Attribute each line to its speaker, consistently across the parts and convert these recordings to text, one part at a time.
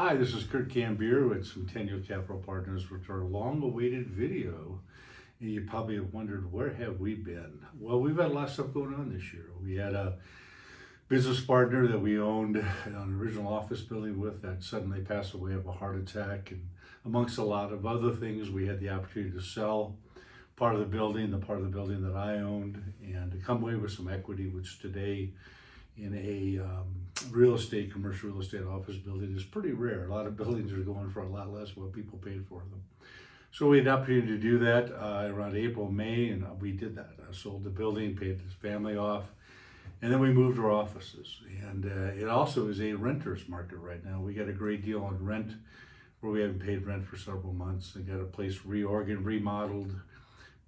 Speaker 1: Hi, this is Kurt Cambier with Centennial Capital Partners with our long-awaited video. And you probably have wondered, where have we been? Well, we've had a lot of stuff going on this year. We had a business partner that we owned an original office building with that suddenly passed away of a heart attack. And amongst a lot of other things, we had the opportunity to sell part of the part of the building that I owned, and to come away with some equity, which today in a commercial real estate office building is pretty rare. A lot of buildings are going for a lot less what people paid for them. So we had the opportunity to do that around April, May, and we did that. I sold the building, paid his family off, and then we moved our offices. And it also is a renter's market right now. We got a great deal on rent where we haven't paid rent for several months. They got a place remodeled,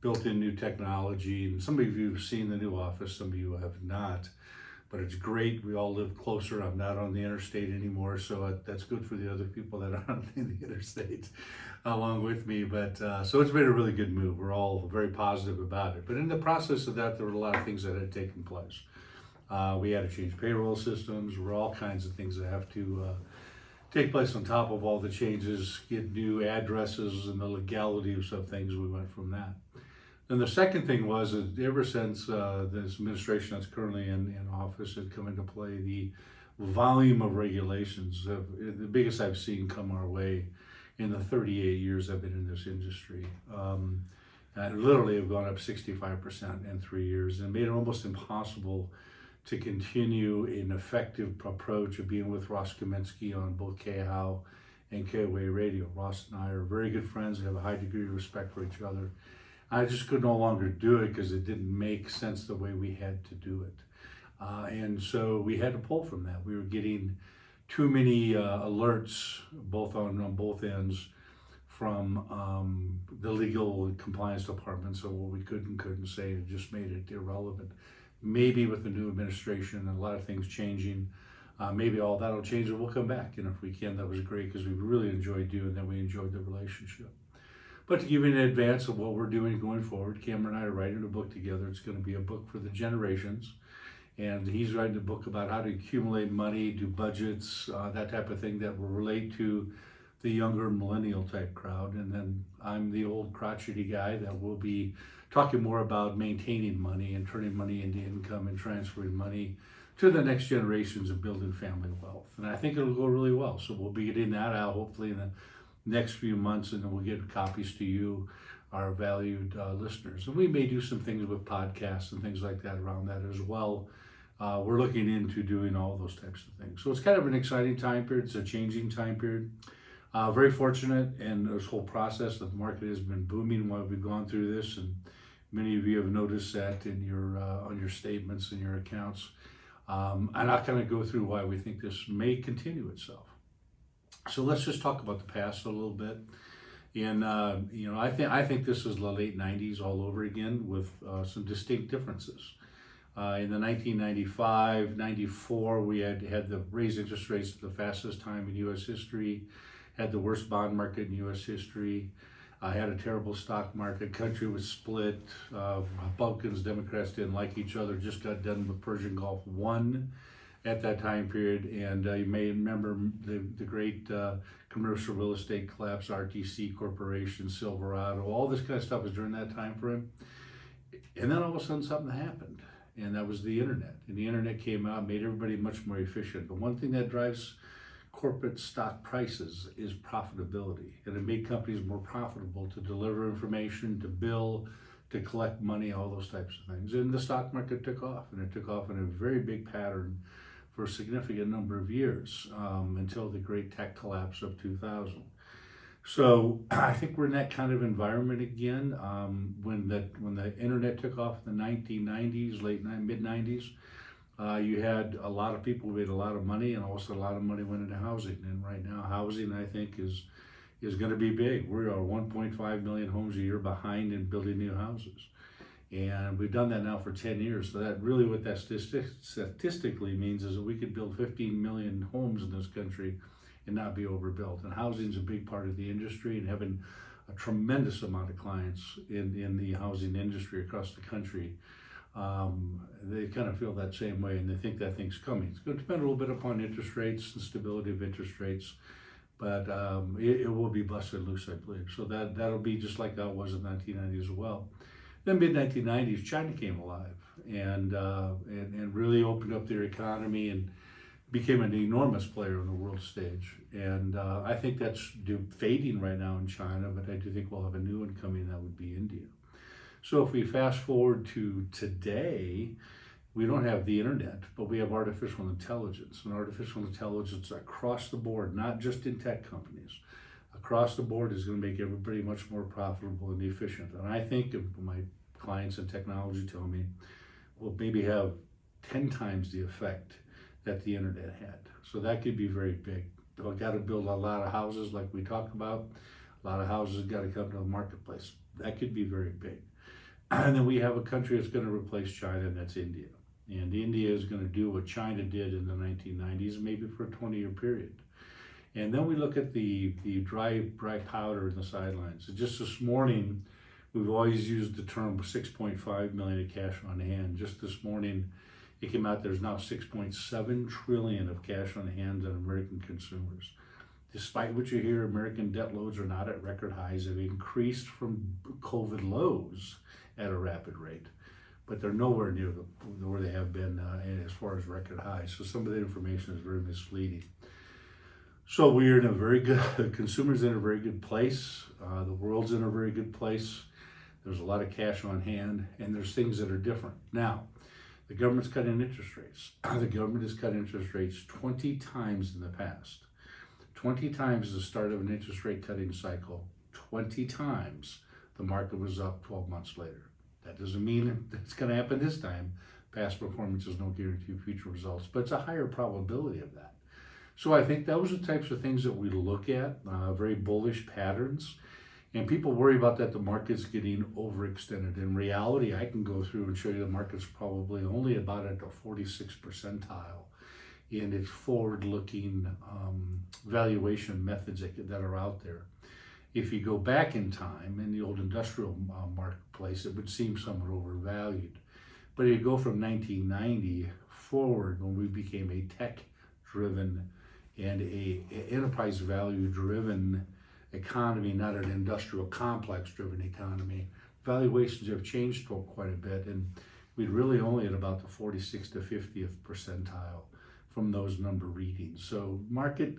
Speaker 1: built in new technology. And some of you have seen the new office, some of you have not. But it's great. We all live closer. I'm not on the interstate anymore, so that's good for the other people that are on the interstate along with me. But so it's been a really good move. We're all very positive about it. But in the process of that, there were a lot of things that had taken place. We had to change payroll systems. There were all kinds of things that have to take place on top of all the changes, get new addresses and the legality of some things. We went from that. And the second thing was that ever since this administration that's currently in office had come into play, the volume of regulations, the biggest I've seen come our way in the 38 years I've been in this industry, literally have gone up 65% in 3 years, and made it almost impossible to continue an effective approach of being with Ross Kaminsky on both KHOW and KOA Radio. Ross and I are very good friends. We have a high degree of respect for each other. I just could no longer do it because it didn't make sense the way we had to do it. And so we had to pull from that. We were getting too many alerts, both on both ends, from the legal and compliance departments of what we could and couldn't say. It just made it irrelevant. Maybe with the new administration and a lot of things changing, maybe all that'll change and we'll come back. And if we can, that was great, because we really enjoyed doing that. We enjoyed the relationship. But to give you an advance of what we're doing going forward, Cameron and I are writing a book together. It's going to be a book for the generations. And he's writing a book about how to accumulate money, do budgets, that type of thing that will relate to the younger millennial type crowd. And then I'm the old crotchety guy that will be talking more about maintaining money and turning money into income and transferring money to the next generations of building family wealth. And I think it'll go really well. So we'll be getting that out hopefully in the next few months, and then we'll get copies to you, our valued listeners. And we may do some things with podcasts and things like that around that as well. We're looking into doing all those types of things. So it's kind of an exciting time period. It's a changing time period. Very fortunate in this whole process that the market has been booming while we've gone through this, and many of you have noticed that in your on your statements and your accounts. And I'll kind of go through why we think this may continue itself. So let's just talk about the past a little bit. And I think this is the late 90s all over again with some distinct differences. In the 1995, 94, we had the raised interest rates at the fastest time in U.S. history, had the worst bond market in U.S. history, had a terrible stock market, country was split, Republicans, Democrats didn't like each other, just got done with Persian Gulf War at that time period. And you may remember the great commercial real estate collapse, RTC Corporation, Silverado, all this kind of stuff was during that time frame. And then all of a sudden something happened, and that was the internet. And the internet came out, made everybody much more efficient. But one thing that drives corporate stock prices is profitability. And it made companies more profitable to deliver information, to bill, to collect money, all those types of things. And the stock market took off, and it took off in a very big pattern for a significant number of years until the great tech collapse of 2000. So I think we're in that kind of environment again. When the internet took off in the 1990s, mid 90s, you had a lot of people who made a lot of money, and also a lot of money went into housing. And right now, housing, I think, is going to be big. We are 1.5 million homes a year behind in building new houses. And we've done that now for 10 years. So that really what that statistically means is that we could build 15 million homes in this country and not be overbuilt. And housing is a big part of the industry, and having a tremendous amount of clients in the housing industry across the country. They kind of feel that same way, and they think that thing's coming. It's going to depend a little bit upon interest rates and stability of interest rates. but it will be busted loose, I believe. So that'll be just like that was in 1990 as well. Then mid-1990s, China came alive and really opened up their economy and became an enormous player on the world stage. And I think that's fading right now in China, but I do think we'll have a new one coming, that would be India. So if we fast forward to today, we don't have the internet, but we have artificial intelligence. And artificial intelligence across the board, not just in tech companies, across the board is going to make everybody much more profitable and efficient. And I think if my clients in technology tell me, we'll maybe have 10 times the effect that the internet had. So that could be very big. We've got to build a lot of houses like we talked about. A lot of houses got to come to the marketplace. That could be very big. And then we have a country that's going to replace China, and that's India. And India is going to do what China did in the 1990s, maybe for a 20-year period. And then we look at the dry powder in the sidelines. So just this morning, we've always used the term 6.5 million of cash on hand. Just this morning, it came out there's now 6.7 trillion of cash on hand on American consumers. Despite what you hear, American debt loads are not at record highs. They've increased from COVID lows at a rapid rate, but they're nowhere near where they have been as far as record highs. So some of the information is very misleading. So we're in a very good, consumers in a very good place. The world's in a very good place. There's a lot of cash on hand, and there's things that are different. Now, the government's cutting interest rates. The government has cut interest rates 20 times in the past. 20 times the start of an interest rate cutting cycle, 20 times the market was up 12 months later. That doesn't mean it's going to happen this time. Past performance is no guarantee of future results, but it's a higher probability of that. So I think those are the types of things that we look at, very bullish patterns. And people worry about that the market's getting overextended. In reality, I can go through and show you the market's probably only about at the 46th percentile in its forward-looking valuation methods that are out there. If you go back in time, in the old industrial marketplace, it would seem somewhat overvalued. But if you go from 1990 forward, when we became a tech-driven and a enterprise value-driven economy, not an industrial complex-driven economy, valuations have changed quite a bit, and we're really only at about the 46th to 50th percentile from those number readings. So market,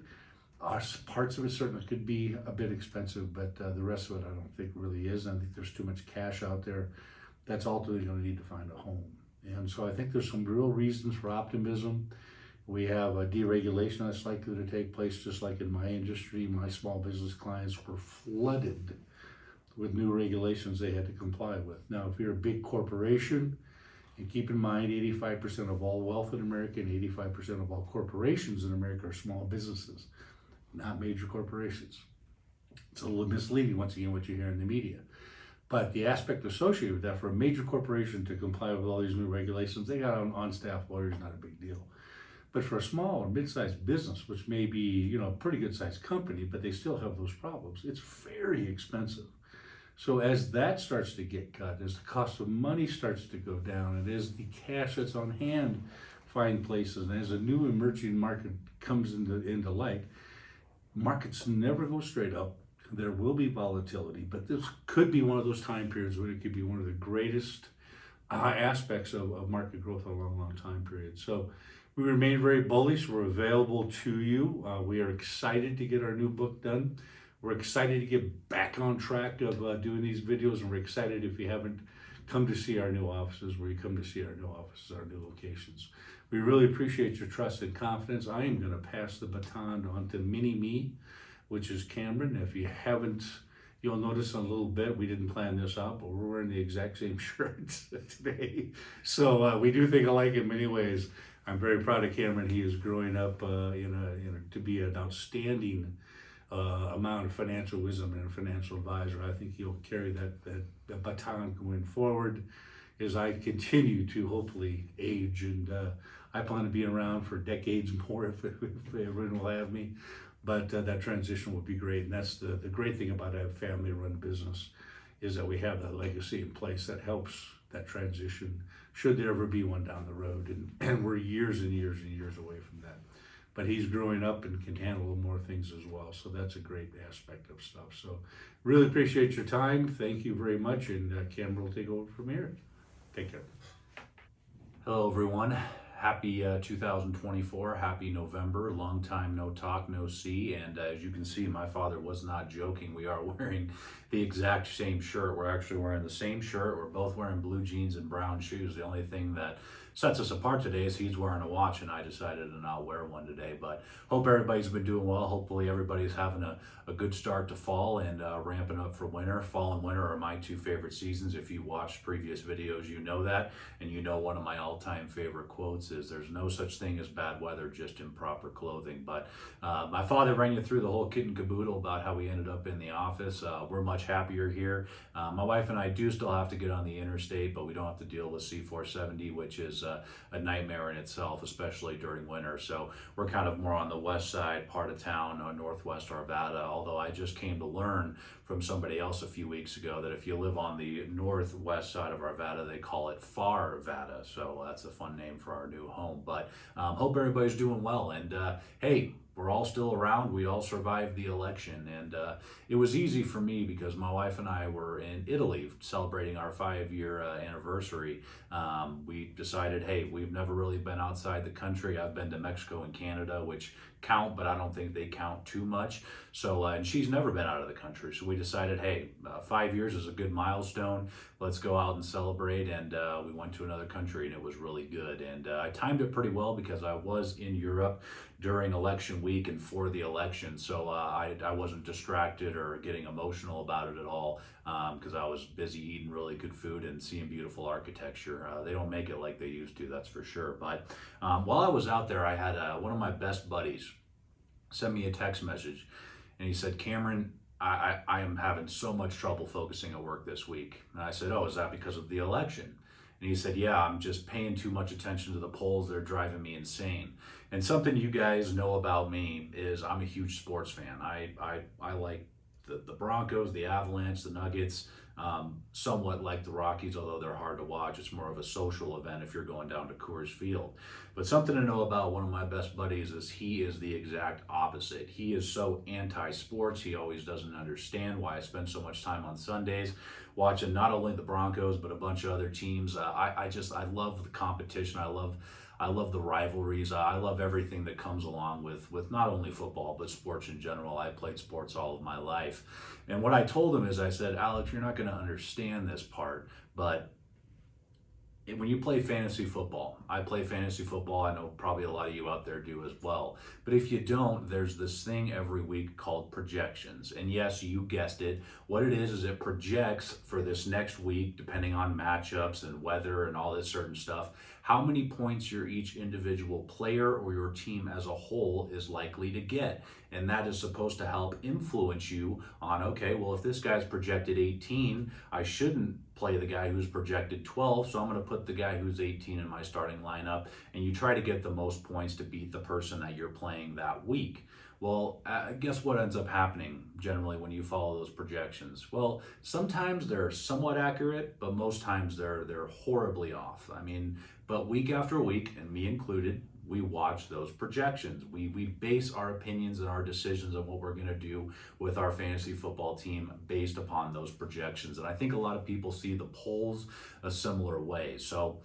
Speaker 1: parts of it certainly could be a bit expensive, but the rest of it I don't think really is. I think there's too much cash out there that's ultimately going to need to find a home. And so I think there's some real reasons for optimism. We have a deregulation that's likely to take place, just like in my industry. My small business clients were flooded with new regulations they had to comply with. Now, if you're a big corporation, and keep in mind 85% of all wealth in America and 85% of all corporations in America are small businesses, not major corporations. It's a little misleading, once again, what you hear in the media. But the aspect associated with that, for a major corporation to comply with all these new regulations, they got on-staff lawyers, not a big deal. But for a small or mid-sized business, which may be, a pretty good-sized company, but they still have those problems, it's very expensive. So as that starts to get cut, as the cost of money starts to go down, and as the cash that's on hand find places, and as a new emerging market comes into light, markets never go straight up. There will be volatility, but this could be one of those time periods when it could be one of the greatest aspects of market growth in a long, long time period. So we remain very bullish. We're available to you. We are excited to get our new book done. We're excited to get back on track of doing these videos, and we're excited if you haven't come to see our new offices, where you come to see our new offices, our new locations. We really appreciate your trust and confidence. I am going to pass the baton on to Mini-Me, which is Cameron. If you haven't, you'll notice in a little bit, we didn't plan this out, but we're wearing the exact same shirts today. So we do think alike in many ways. I'm very proud of Cameron. He is growing up to be an outstanding amount of financial wisdom and a financial advisor. I think he'll carry that baton going forward as I continue to hopefully age, and I plan to be around for decades more if everyone will have me. But that transition will be great, and that's the great thing about a family-run business, is that we have that legacy in place that helps that transition, should there ever be one down the road, and we're years and years and years away from that. but he's growing up and can handle more things as well. So that's a great aspect of stuff. So really appreciate your time. Thank you very much. And Cameron will take over from here. Take care.
Speaker 2: Hello, everyone. Happy 2024. Happy November. Long time no talk, no see. And as you can see, my father was not joking. We are wearing the exact same shirt. We're actually wearing the same shirt. We're both wearing blue jeans and brown shoes. The only thing that sets us apart today is he's wearing a watch and I decided to not wear one today. But hope everybody's been doing well. Hopefully everybody's having a good start to fall and ramping up for winter. Fall and winter are my two favorite seasons. If you watched previous videos, you know that. And you know one of my all-time favorite quotes is, "There's no such thing as bad weather, just improper clothing." But my father ran you through the whole kit and caboodle about how we ended up in the office. We're much happier here. My wife and I do still have to get on the interstate, but we don't have to deal with C-470, which is a nightmare in itself, especially during winter. So we're kind of more on the west side part of town, northwest Arvada, although I just came to learn from somebody else a few weeks ago that if you live on the northwest side of Arvada, they call it Farvada. So that's a fun name for our new home. But hope everybody's doing well. And hey, we're all still around. We all survived the election. And it was easy for me because my wife and I were in Italy celebrating our 5-year anniversary. We decided, hey, we've never really been outside the country. I've been to Mexico and Canada, which count, but I don't think they count too much. So, and she's never been out of the country. So we decided, hey, 5 years is a good milestone. Let's go out and celebrate. And we went to another country and it was really good. And I timed it pretty well because I was in Europe during election week and for the election. So I wasn't distracted or getting emotional about it at all because I was busy eating really good food and seeing beautiful architecture. They don't make it like they used to, that's for sure. But while I was out there, I had one of my best buddies send me a text message and he said, "Cameron, I am having so much trouble focusing at work this week." And I said, "Oh, is that because of the election?" And he said, "Yeah, I'm just paying too much attention to the polls. They're driving me insane." And something you guys know about me is I'm a huge sports fan. I like the Broncos, the Avalanche, the Nuggets, somewhat like the Rockies, although they're hard to watch. It's more of a social event if you're going down to Coors Field. But something to know about one of my best buddies is he is the exact opposite. He is so anti-sports. He always doesn't understand why I spend so much time on Sundays watching not only the Broncos, but a bunch of other teams. I love the competition. I love the rivalries. I love everything that comes along with not only football, but sports in general. I played sports all of my life. And what I told him is I said, "Alex, you're not going to understand this part, but when you play fantasy football, I play fantasy football. I know probably a lot of you out there do as well. But if you don't, there's this thing every week called projections. And yes, you guessed it. What it is it projects for this next week, depending on matchups and weather and all this certain stuff, how many points your each individual player or your team as a whole is likely to get. And that is supposed to help influence you on, okay, well, if this guy's projected 18, I shouldn't play the guy who's projected 12, so I'm going to put the guy who's 18 in my starting lineup." And you try to get the most points to beat the person that you're playing that week. Well, guess what ends up happening generally when you follow those projections? Well, sometimes they're somewhat accurate, but most times they're horribly off. I mean, but week after week, and me included, we watch those projections. We base our opinions and our decisions on what we're going to do with our fantasy football team based upon those projections. And I think a lot of people see the polls a similar way. So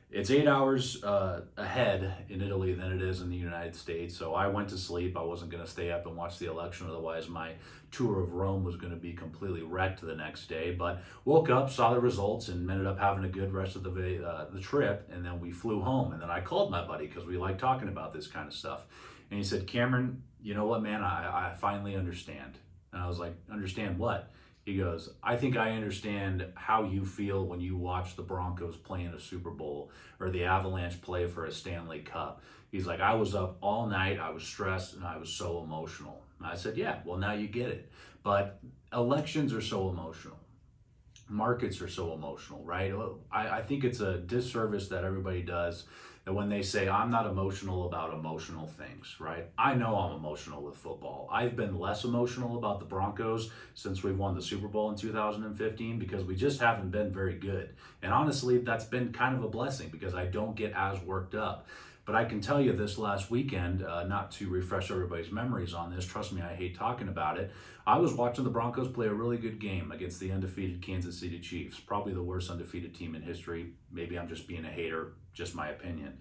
Speaker 2: it's 8 hours ahead in Italy than it is in the United States. So I went to sleep. I wasn't going to stay up and watch the election. Otherwise, my tour of Rome was going to be completely wrecked the next day. But woke up, saw the results, and ended up having a good rest of the trip. And then we flew home. And then I called my buddy because we like talking about this kind of stuff. And he said, "Cameron, you know what, man? I finally understand." And I was like, "Understand what?" He goes, "I think I understand how you feel when you watch the Broncos play in a Super Bowl or the Avalanche play for a Stanley Cup." He's like, "I was up all night, I was stressed, and I was so emotional." And I said, "Yeah, well, now you get it." But elections are so emotional. Markets are so emotional, right? I think it's a disservice that everybody does that when they say, "I'm not emotional about emotional things," right? I know I'm emotional with football. I've been less emotional about the Broncos since we've won the Super Bowl in 2015 because we just haven't been very good. And honestly, that's been kind of a blessing because I don't get as worked up. But I can tell you this last weekend, not to refresh everybody's memories on this, trust me, I hate talking about it. I was watching the Broncos play a really good game against the undefeated Kansas City Chiefs, probably the worst undefeated team in history. Maybe I'm just being a hater, just my opinion.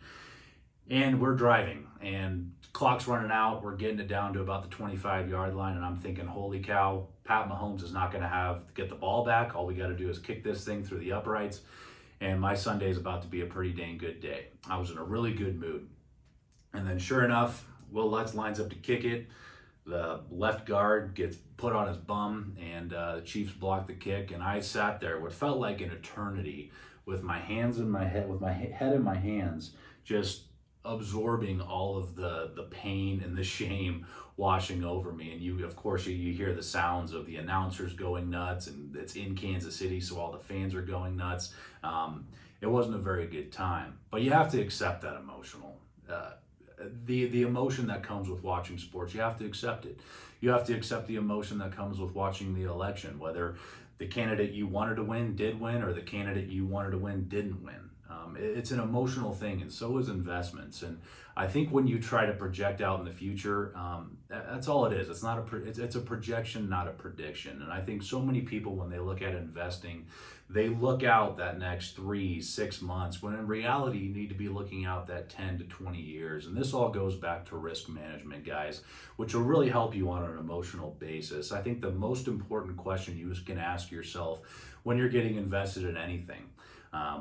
Speaker 2: And we're driving, and clock's running out. We're getting it down to about the 25-yard line, and I'm thinking, holy cow, Pat Mahomes is not going to get the ball back. All we got to do is kick this thing through the uprights, and my Sunday is about to be a pretty dang good day. I was in a really good mood. And then sure enough, Will Lutz lines up to kick it. The left guard gets put on his bum, and the Chiefs block the kick, and I sat there what felt like an eternity with my hands in my head, with my head in my hands, just absorbing all of the pain and the shame washing over me. And you, of course, you hear the sounds of the announcers going nuts, and it's in Kansas City, so all the fans are going nuts. It wasn't a very good time, but you have to accept that the emotion that comes with watching sports. You have to accept it. You have to accept the emotion that comes with watching the election, whether the candidate you wanted to win did win, or the candidate you wanted to win didn't win. It's an emotional thing, and so is investments. And I think when you try to project out in the future, that's all it is. It's not it's a projection, not a prediction. And I think so many people, when they look at investing, they look out that next 3-6 months, when in reality you need to be looking out that 10 to 20 years. And this all goes back to risk management, guys, which will really help you on an emotional basis. I think the most important question you can ask yourself when you're getting invested in anything,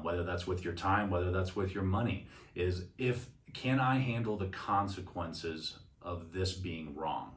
Speaker 2: whether that's with your time, whether that's with your money, is can I handle the consequences of this being wrong?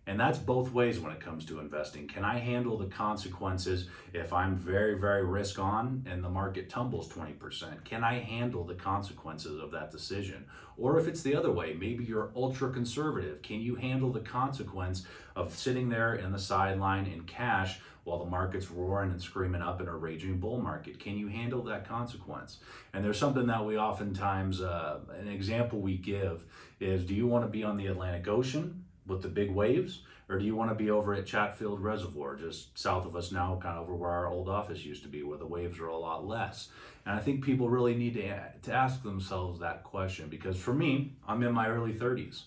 Speaker 2: And that's both ways when it comes to investing. Can I handle the consequences if I'm very, very risk on and the market tumbles 20%? Can I handle the consequences of that decision? Or if it's the other way, maybe you're ultra conservative. Can you handle the consequence of sitting there in the sideline in cash while the market's roaring and screaming up in a raging bull market? Can you handle that consequence? And there's something that we oftentimes, an example we give is, do you want to be on the Atlantic Ocean with the big waves, or do you want to be over at Chatfield Reservoir, just south of us now, kind of over where our old office used to be, where the waves are a lot less? And I think people really need to ask themselves that question, because for me, I'm in my early 30s.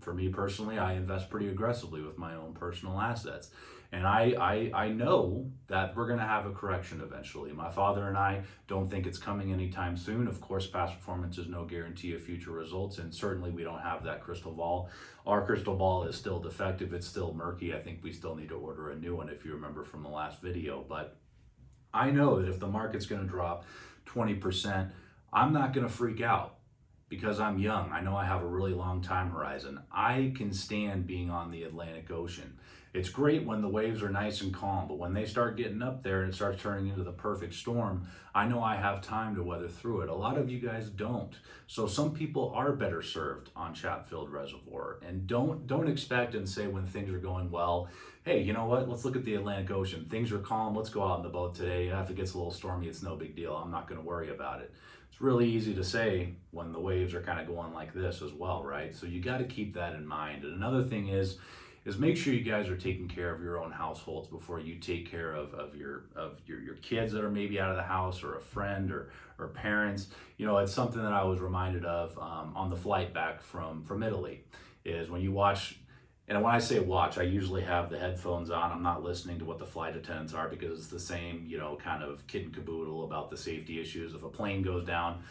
Speaker 2: For me personally, I invest pretty aggressively with my own personal assets. And I know that we're going to have a correction eventually. My father and I don't think it's coming anytime soon. Of course, past performance is no guarantee of future results, and certainly we don't have that crystal ball. Our crystal ball is still defective. It's still murky. I think we still need to order a new one, if you remember from the last video. But I know that if the market's going to drop 20%, I'm not going to freak out, because I'm young. I know I have a really long time horizon. I can stand being on the Atlantic Ocean. It's great when the waves are nice and calm, but when they start getting up there and it starts turning into the perfect storm, I know I have time to weather through it. A lot of you guys don't. So some people are better served on Chatfield Reservoir. And don't expect and say when things are going well, hey, you know what, let's look at the Atlantic Ocean. Things are calm, let's go out in the boat today. If it gets a little stormy, it's no big deal. I'm not gonna worry about it. It's really easy to say when the waves are kind of going like this as well, right? So you got to keep that in mind. And another thing is make sure you guys are taking care of your own households before you take care of your kids that are maybe out of the house, or a friend, or parents. You know, it's something that I was reminded of on the flight back from Italy, is when you watch. And when I say watch, I usually have the headphones on. I'm not listening to what the flight attendants are, because it's the same, you know, kind of kit and caboodle about the safety issues. If a plane goes down,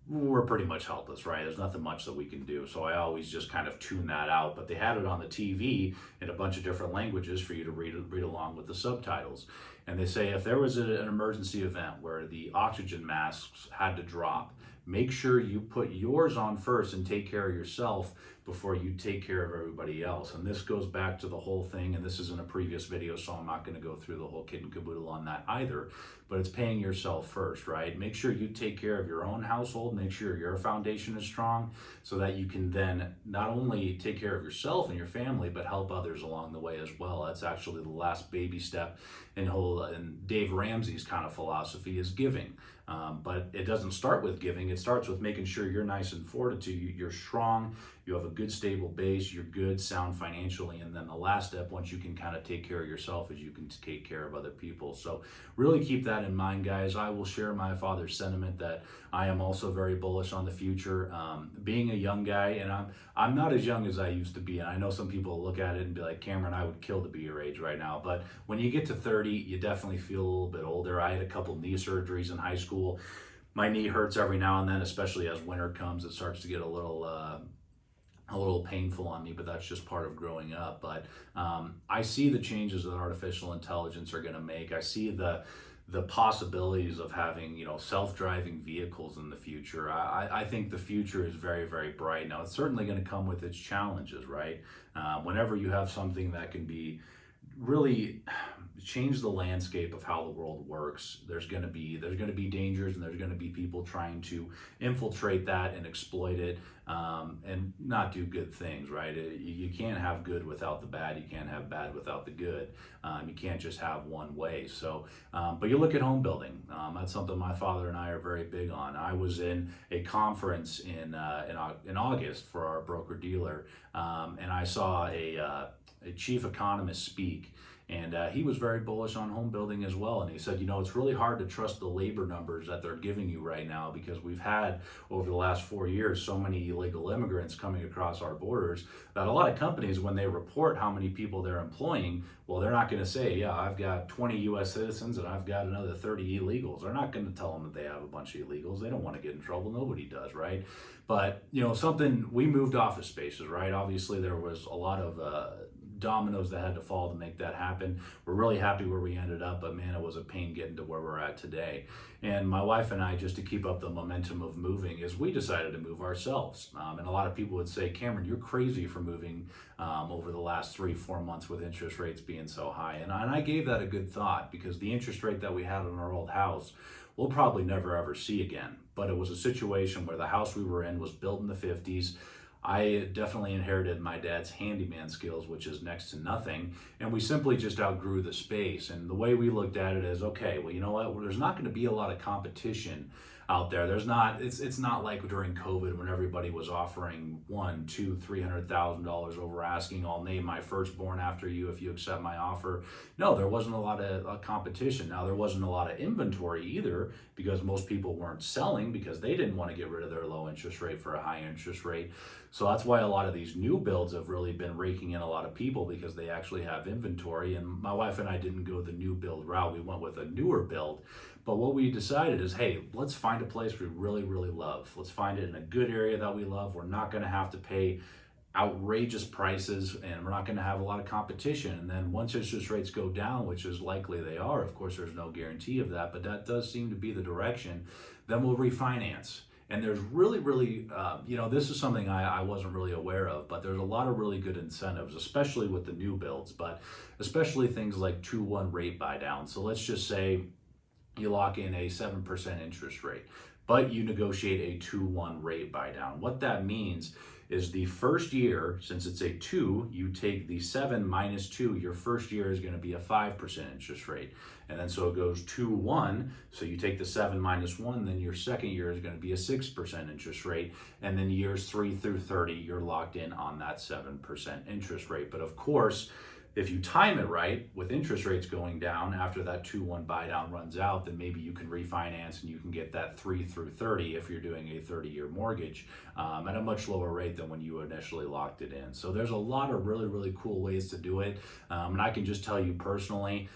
Speaker 2: we're pretty much helpless, right? There's nothing much that we can do. So I always just kind of tune that out. But they had it on the TV in a bunch of different languages for you to read along with the subtitles. And they say if there was an emergency event where the oxygen masks had to drop, make sure you put yours on first and take care of yourself before you take care of everybody else. And this goes back to the whole thing, and this is in a previous video, so I'm not going to go through the whole kit and caboodle on that either, but it's paying yourself first, right? Make sure you take care of your own household, make sure your foundation is strong, so that you can then not only take care of yourself and your family, but help others along the way as well. That's actually the last baby step in Dave Ramsey's kind of philosophy, is giving. But it doesn't start with giving. It starts with making sure you're nice and fortitude, you're strong, you have a good stable base, you're good, sound financially, and then the last step, once you can kind of take care of yourself, is you can take care of other people. So really keep that in mind, guys. I will share my father's sentiment that I am also very bullish on the future. Being a young guy, and I'm not as young as I used to be, and I know some people look at it and be like, Cameron, I would kill to be your age right now. But when you get to 30, you definitely feel a little bit older. I had a couple knee surgeries in high school. My knee hurts every now and then, especially as winter comes. It starts to get a little painful on me, but that's just part of growing up. But I see the changes that artificial intelligence are going to make. I see the possibilities of having, self-driving vehicles in the future. I think the future is very, very bright. Now, it's certainly going to come with its challenges, right? Whenever you have something that can be really change the landscape of how the world works, there's going to be dangers, and there's going to be people trying to infiltrate that and exploit it, and not do good things, right? You can't have good without the bad. You can't have bad without the good. You can't just have one way. So, but you look at home building. That's something my father and I are very big on. I was in a conference in August for our broker dealer, and I saw a chief economist speak. And he was very bullish on home building as well. And he said, it's really hard to trust the labor numbers that they're giving you right now, because we've had, over the last 4 years, so many illegal immigrants coming across our borders that a lot of companies, when they report how many people they're employing, well, they're not going to say, yeah, I've got 20 U.S. citizens and I've got another 30 illegals. They're not going to tell them that they have a bunch of illegals. They don't want to get in trouble. Nobody does, right? But, we moved office spaces, right? Obviously, there was a lot of dominoes that had to fall to make that happen. We're really happy where we ended up, but man, it was a pain getting to where we're at today. And my wife and I, just to keep up the momentum of moving, is we decided to move ourselves. And a lot of people would say, Cameron, you're crazy for moving over the last 3-4 months with interest rates being so high. And I gave that a good thought, because the interest rate that we had on our old house, we'll probably never ever see again. But it was a situation where the house we were in was built in the 50s. I definitely inherited my dad's handyman skills, which is next to nothing, and we simply just outgrew the space. And the way we looked at it is, okay, well, you know what? Well, there's not going to be a lot of competition out there. It's not like during COVID when everybody was offering $100,000-$300,000 over asking. I'll name my firstborn after you if you accept my offer. No, there wasn't a lot of competition. Now, there wasn't a lot of inventory either, because most people weren't selling because they didn't want to get rid of their low interest rate for a high interest rate. So that's why a lot of these new builds have really been raking in a lot of people, because they actually have inventory. And my wife and I didn't go the new build route. We went with a newer build. But what we decided is, hey, let's find a place we really, really love. Let's find it in a good area that we love. We're not going to have to pay outrageous prices, and we're not going to have a lot of competition. And then once interest rates go down, which is likely they are, of course, there's no guarantee of that, but that does seem to be the direction, then we'll refinance. And there's really, really, this is something I wasn't really aware of, but there's a lot of really good incentives, especially with the new builds, but especially things like 2-1 rate buy down. So let's just say you lock in a 7% interest rate, but you negotiate a 2-1 rate buy down. What that means is the first year, since it's a 2, you take the 7 minus 2, your first year is going to be a 5% interest rate. And then so it goes 2-1, so you take the 7 minus 1, then your second year is going to be a 6% interest rate. And then years 3 through 30, you're locked in on that 7% interest rate. But of course, if you time it right, with interest rates going down after that 2-1 buy down runs out, then maybe you can refinance and you can get that 3 through 30 if you're doing a 30-year mortgage at a much lower rate than when you initially locked it in. So there's a lot of really, really cool ways to do it. And I can just tell you personally,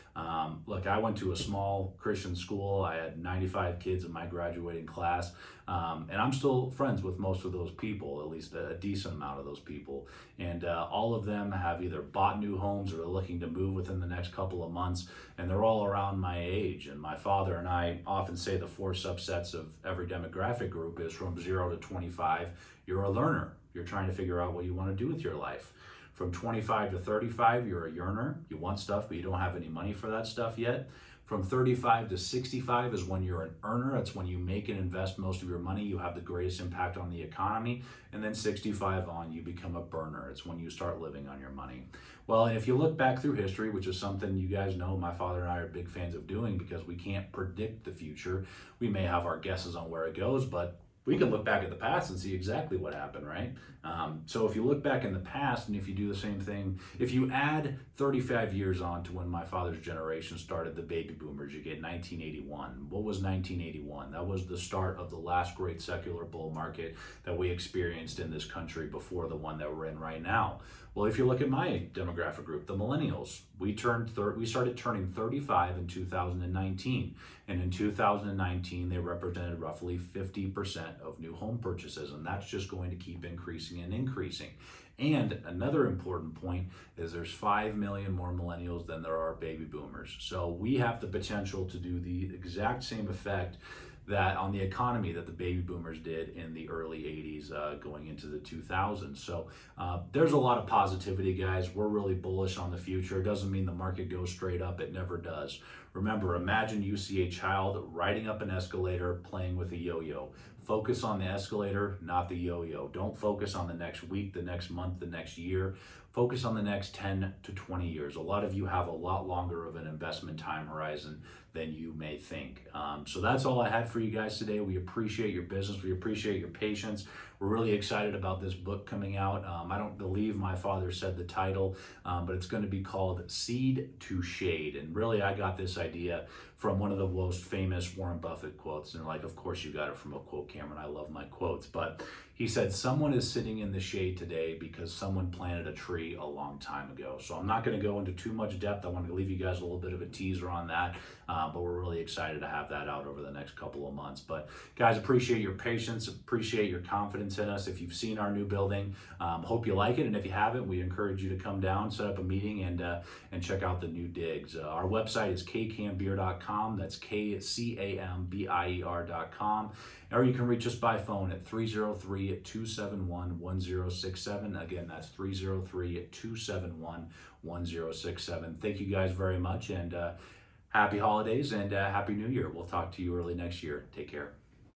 Speaker 2: look, I went to a small Christian school. I had 95 kids in my graduating class. And I'm still friends with most of those people, at least a decent amount of those people. And all of them have either bought new homes or are looking to move within the next couple of months. And they're all around my age. And my father and I often say the 4 subsets of every demographic group is from 0 to 25. You're a learner. You're trying to figure out what you want to do with your life. From 25 to 35, you're a yearner. You want stuff, but you don't have any money for that stuff yet. From 35 to 65 is when you're an earner. It's when you make and invest most of your money. You have the greatest impact on the economy. And then 65 on, you become a burner. It's when you start living on your money. Well, and if you look back through history, which is something you guys know my father and I are big fans of doing because we can't predict the future. We may have our guesses on where it goes, but we can look back at the past and see exactly what happened, right? So if you look back in the past and if you do the same thing, if you add 35 years on to when my father's generation started, the baby boomers, you get 1981. What was 1981? That was the start of the last great secular bull market that we experienced in this country before the one that we're in right now. Well, if you look at my demographic group, the millennials, we started turning 35 in 2019. And in 2019, they represented roughly 50% of new home purchases. And that's just going to keep increasing and increasing. And another important point is there's 5 million more millennials than there are baby boomers. So we have the potential to do the exact same effect that on the economy that the baby boomers did in the early 80s going into the 2000s. So there's a lot of positivity, guys. We're really bullish on the future. It doesn't mean the market goes straight up. It never does. Remember, imagine you see a child riding up an escalator playing with a yo-yo. Focus on the escalator, not the yo-yo. Don't focus on the next week, the next month, the next year. Focus on the next 10 to 20 years. A lot of you have a lot longer of an investment time horizon than you may think. So that's all I had for you guys today. We appreciate your business. We appreciate your patience. We're really excited about this book coming out. I don't believe my father said the title, but it's going to be called Seed to Shade. And really, I got this idea from one of the most famous Warren Buffett quotes. And like, of course, you got it from a quote, Cameron. I love my quotes. But he said, someone is sitting in the shade today because someone planted a tree a long time ago. So I'm not going to go into too much depth. I want to leave you guys a little bit of a teaser on that. But we're really excited to have that out over the next couple of months. But guys, appreciate your patience, appreciate your confidence in us. If you've seen our new building, hope you like it. And if you haven't, we encourage you to come down, set up a meeting, and check out the new digs. Our website is kcambier.com. That's KCAMBIER.com. Or you can reach us by phone at 303-271-1067. Again, that's 303-271-1067. Thank you guys very much, and happy holidays and happy new year. We'll talk to you early next year. Take care.